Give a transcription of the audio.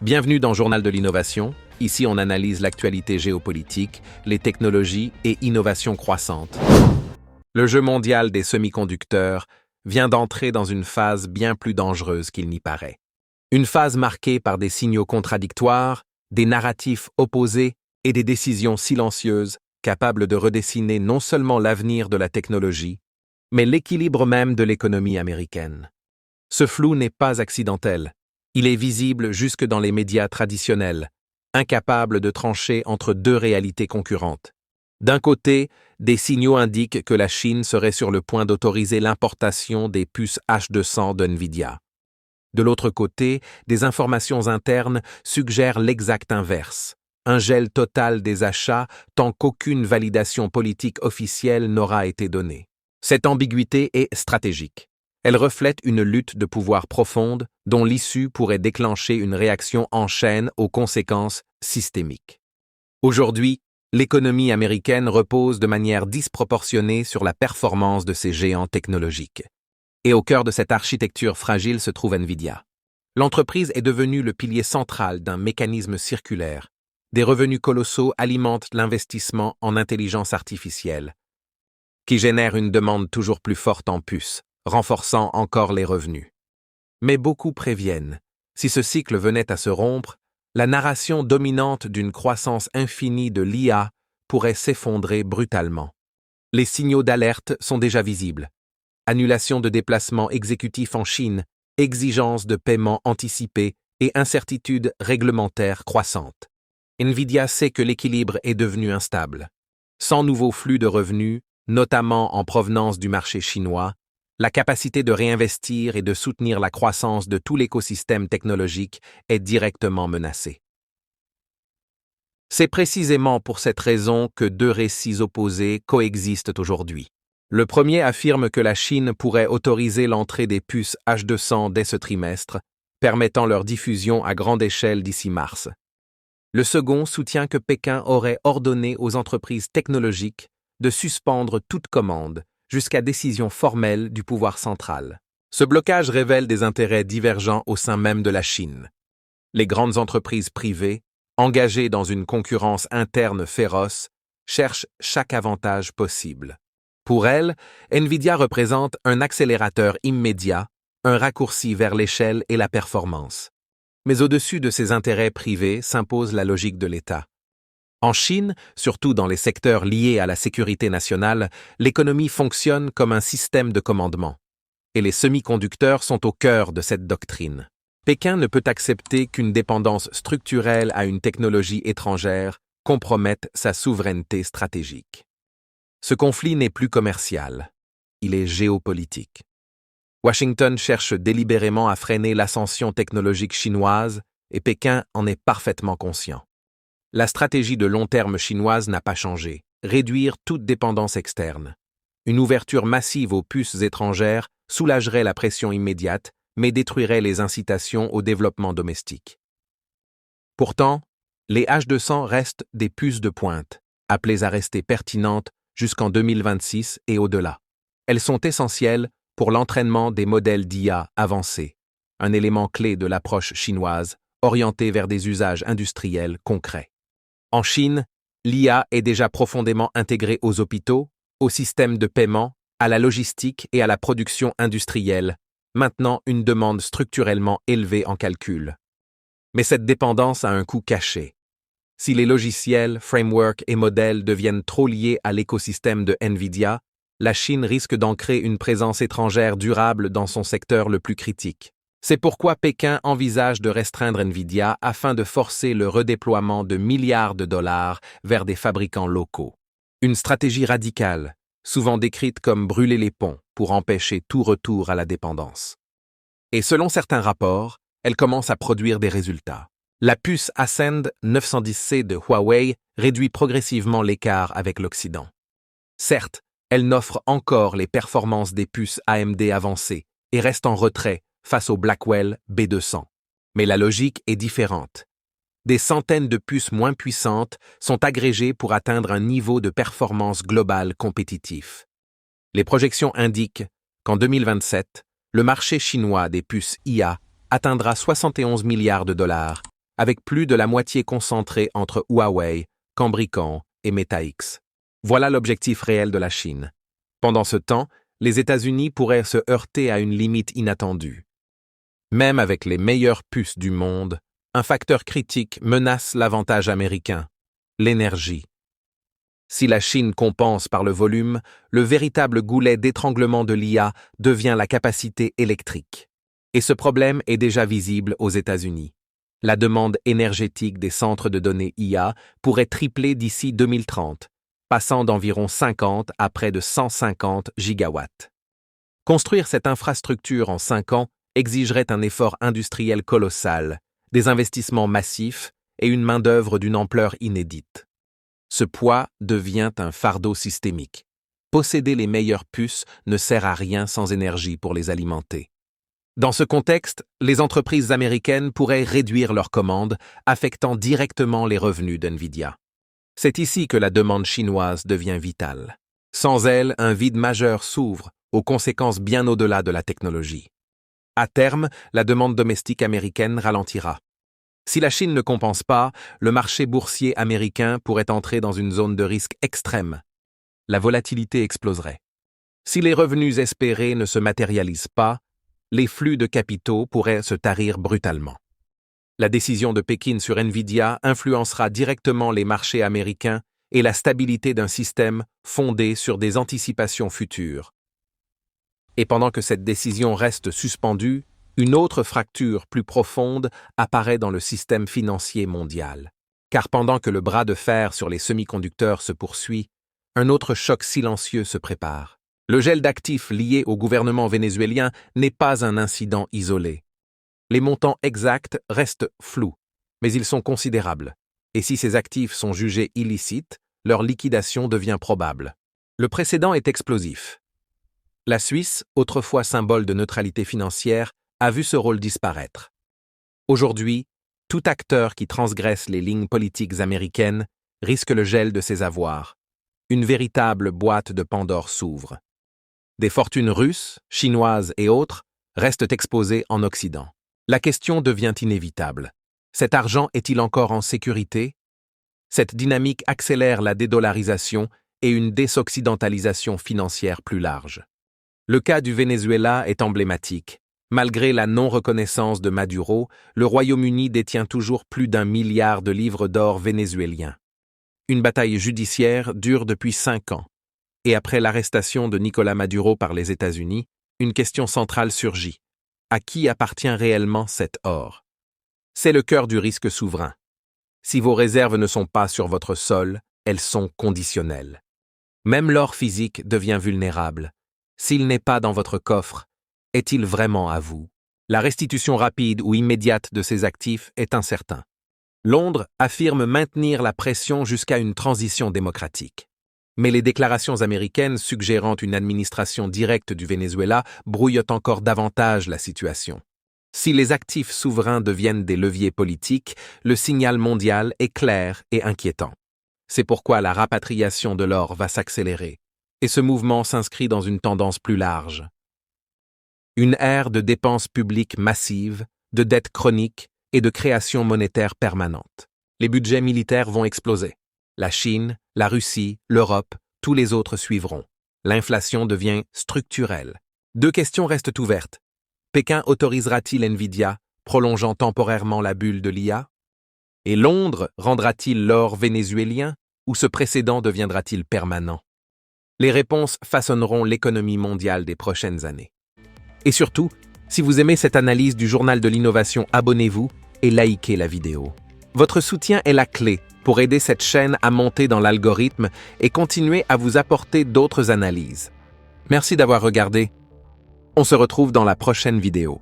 Bienvenue dans Journal de l'innovation. Ici, on analyse l'actualité géopolitique, les technologies et innovations croissantes. Le jeu mondial des semi-conducteurs vient d'entrer dans une phase bien plus dangereuse qu'il n'y paraît. Une phase marquée par des signaux contradictoires, des narratifs opposés et des décisions silencieuses capables de redessiner non seulement l'avenir de la technologie, mais l'équilibre même de l'économie américaine. Ce flou n'est pas accidentel. Il est visible jusque dans les médias traditionnels, incapables de trancher entre deux réalités concurrentes. D'un côté, des signaux indiquent que la Chine serait sur le point d'autoriser l'importation des puces H200 de Nvidia. De l'autre côté, des informations internes suggèrent l'exact inverse, un gel total des achats tant qu'aucune validation politique officielle n'aura été donnée. Cette ambiguïté est stratégique. Elle reflète une lutte de pouvoir profonde dont l'issue pourrait déclencher une réaction en chaîne aux conséquences systémiques. Aujourd'hui, l'économie américaine repose de manière disproportionnée sur la performance de ces géants technologiques. Et au cœur de cette architecture fragile se trouve Nvidia. L'entreprise est devenue le pilier central d'un mécanisme circulaire. Des revenus colossaux alimentent l'investissement en intelligence artificielle, qui génère une demande toujours plus forte en puces, renforçant encore les revenus. Mais beaucoup préviennent. Si ce cycle venait à se rompre, la narration dominante d'une croissance infinie de l'IA pourrait s'effondrer brutalement. Les signaux d'alerte sont déjà visibles. Annulation de déplacements exécutifs en Chine, exigence de paiement anticipés et incertitudes réglementaires croissantes. Nvidia sait que l'équilibre est devenu instable. Sans nouveaux flux de revenus, notamment en provenance du marché chinois, la capacité de réinvestir et de soutenir la croissance de tout l'écosystème technologique est directement menacée. C'est précisément pour cette raison que deux récits opposés coexistent aujourd'hui. Le premier affirme que la Chine pourrait autoriser l'entrée des puces H200 dès ce trimestre, permettant leur diffusion à grande échelle d'ici mars. Le second soutient que Pékin aurait ordonné aux entreprises technologiques de suspendre toute commande, jusqu'à décision formelle du pouvoir central. Ce blocage révèle des intérêts divergents au sein même de la Chine. Les grandes entreprises privées, engagées dans une concurrence interne féroce, cherchent chaque avantage possible. Pour elles, Nvidia représente un accélérateur immédiat, un raccourci vers l'échelle et la performance. Mais au-dessus de ces intérêts privés s'impose la logique de l'État. En Chine, surtout dans les secteurs liés à la sécurité nationale, l'économie fonctionne comme un système de commandement. Et les semi-conducteurs sont au cœur de cette doctrine. Pékin ne peut accepter qu'une dépendance structurelle à une technologie étrangère compromette sa souveraineté stratégique. Ce conflit n'est plus commercial, il est géopolitique. Washington cherche délibérément à freiner l'ascension technologique chinoise et Pékin en est parfaitement conscient. La stratégie de long terme chinoise n'a pas changé, réduire toute dépendance externe. Une ouverture massive aux puces étrangères soulagerait la pression immédiate, mais détruirait les incitations au développement domestique. Pourtant, les H200 restent des puces de pointe, appelées à rester pertinentes jusqu'en 2026 et au-delà. Elles sont essentielles pour l'entraînement des modèles d'IA avancés, un élément clé de l'approche chinoise, orientée vers des usages industriels concrets. En Chine, l'IA est déjà profondément intégrée aux hôpitaux, aux systèmes de paiement, à la logistique et à la production industrielle, maintenant une demande structurellement élevée en calcul. Mais cette dépendance a un coût caché. Si les logiciels, frameworks et modèles deviennent trop liés à l'écosystème de Nvidia, la Chine risque d'ancrer une présence étrangère durable dans son secteur le plus critique. C'est pourquoi Pékin envisage de restreindre Nvidia afin de forcer le redéploiement de milliards de dollars vers des fabricants locaux. Une stratégie radicale, souvent décrite comme brûler les ponts pour empêcher tout retour à la dépendance. Et selon certains rapports, elle commence à produire des résultats. La puce Ascend 910C de Huawei réduit progressivement l'écart avec l'Occident. Certes, elle n'offre encore les performances des puces AMD avancées et reste en retrait face au Blackwell B200. Mais la logique est différente. Des centaines de puces moins puissantes sont agrégées pour atteindre un niveau de performance globale compétitif. Les projections indiquent qu'en 2027, le marché chinois des puces IA atteindra 71 milliards de dollars, avec plus de la moitié concentrée entre Huawei, Cambricon et MetaX. Voilà l'objectif réel de la Chine. Pendant ce temps, les États-Unis pourraient se heurter à une limite inattendue. Même avec les meilleures puces du monde, un facteur critique menace l'avantage américain, l'énergie. Si la Chine compense par le volume, le véritable goulet d'étranglement de l'IA devient la capacité électrique. Et ce problème est déjà visible aux États-Unis. La demande énergétique des centres de données IA pourrait tripler d'ici 2030, passant d'environ 50 à près de 150 gigawatts. Construire cette infrastructure en 5 ans exigerait un effort industriel colossal, des investissements massifs et une main-d'œuvre d'une ampleur inédite. Ce poids devient un fardeau systémique. Posséder les meilleures puces ne sert à rien sans énergie pour les alimenter. Dans ce contexte, les entreprises américaines pourraient réduire leurs commandes, affectant directement les revenus d'NVIDIA. C'est ici que la demande chinoise devient vitale. Sans elle, un vide majeur s'ouvre, aux conséquences bien au-delà de la technologie. À terme, la demande domestique américaine ralentira. Si la Chine ne compense pas, le marché boursier américain pourrait entrer dans une zone de risque extrême. La volatilité exploserait. Si les revenus espérés ne se matérialisent pas, les flux de capitaux pourraient se tarir brutalement. La décision de Pékin sur NVIDIA influencera directement les marchés américains et la stabilité d'un système fondé sur des anticipations futures. Et pendant que cette décision reste suspendue, une autre fracture plus profonde apparaît dans le système financier mondial. Car pendant que le bras de fer sur les semi-conducteurs se poursuit, un autre choc silencieux se prépare. Le gel d'actifs liés au gouvernement vénézuélien n'est pas un incident isolé. Les montants exacts restent flous, mais ils sont considérables. Et si ces actifs sont jugés illicites, leur liquidation devient probable. Le précédent est explosif. La Suisse, autrefois symbole de neutralité financière, a vu ce rôle disparaître. Aujourd'hui, tout acteur qui transgresse les lignes politiques américaines risque le gel de ses avoirs. Une véritable boîte de Pandore s'ouvre. Des fortunes russes, chinoises et autres restent exposées en Occident. La question devient inévitable. Cet argent est-il encore en sécurité? Cette dynamique accélère la dédollarisation et une désoccidentalisation financière plus large. Le cas du Venezuela est emblématique. Malgré la non-reconnaissance de Maduro, le Royaume-Uni détient toujours plus d'1 milliard de livres d'or vénézuéliens. Une bataille judiciaire dure depuis 5 ans. Et après l'arrestation de Nicolás Maduro par les États-Unis, une question centrale surgit. À qui appartient réellement cet or? C'est le cœur du risque souverain. Si vos réserves ne sont pas sur votre sol, elles sont conditionnelles. Même l'or physique devient vulnérable. S'il n'est pas dans votre coffre, est-il vraiment à vous? La restitution rapide ou immédiate de ces actifs est incertaine. Londres affirme maintenir la pression jusqu'à une transition démocratique. Mais les déclarations américaines suggérant une administration directe du Venezuela brouillent encore davantage la situation. Si les actifs souverains deviennent des leviers politiques, le signal mondial est clair et inquiétant. C'est pourquoi la rapatriation de l'or va s'accélérer, et ce mouvement s'inscrit dans une tendance plus large. Une ère de dépenses publiques massives, de dettes chroniques et de création monétaire permanente. Les budgets militaires vont exploser. La Chine, la Russie, l'Europe, tous les autres suivront. L'inflation devient structurelle. 2 questions restent ouvertes. Pékin autorisera-t-il NVIDIA, prolongeant temporairement la bulle de l'IA? Et Londres rendra-t-il l'or vénézuélien, ou ce précédent deviendra-t-il permanent? Les réponses façonneront l'économie mondiale des prochaines années. Et surtout, si vous aimez cette analyse du Journal de l'innovation, abonnez-vous et likez la vidéo. Votre soutien est la clé pour aider cette chaîne à monter dans l'algorithme et continuer à vous apporter d'autres analyses. Merci d'avoir regardé. On se retrouve dans la prochaine vidéo.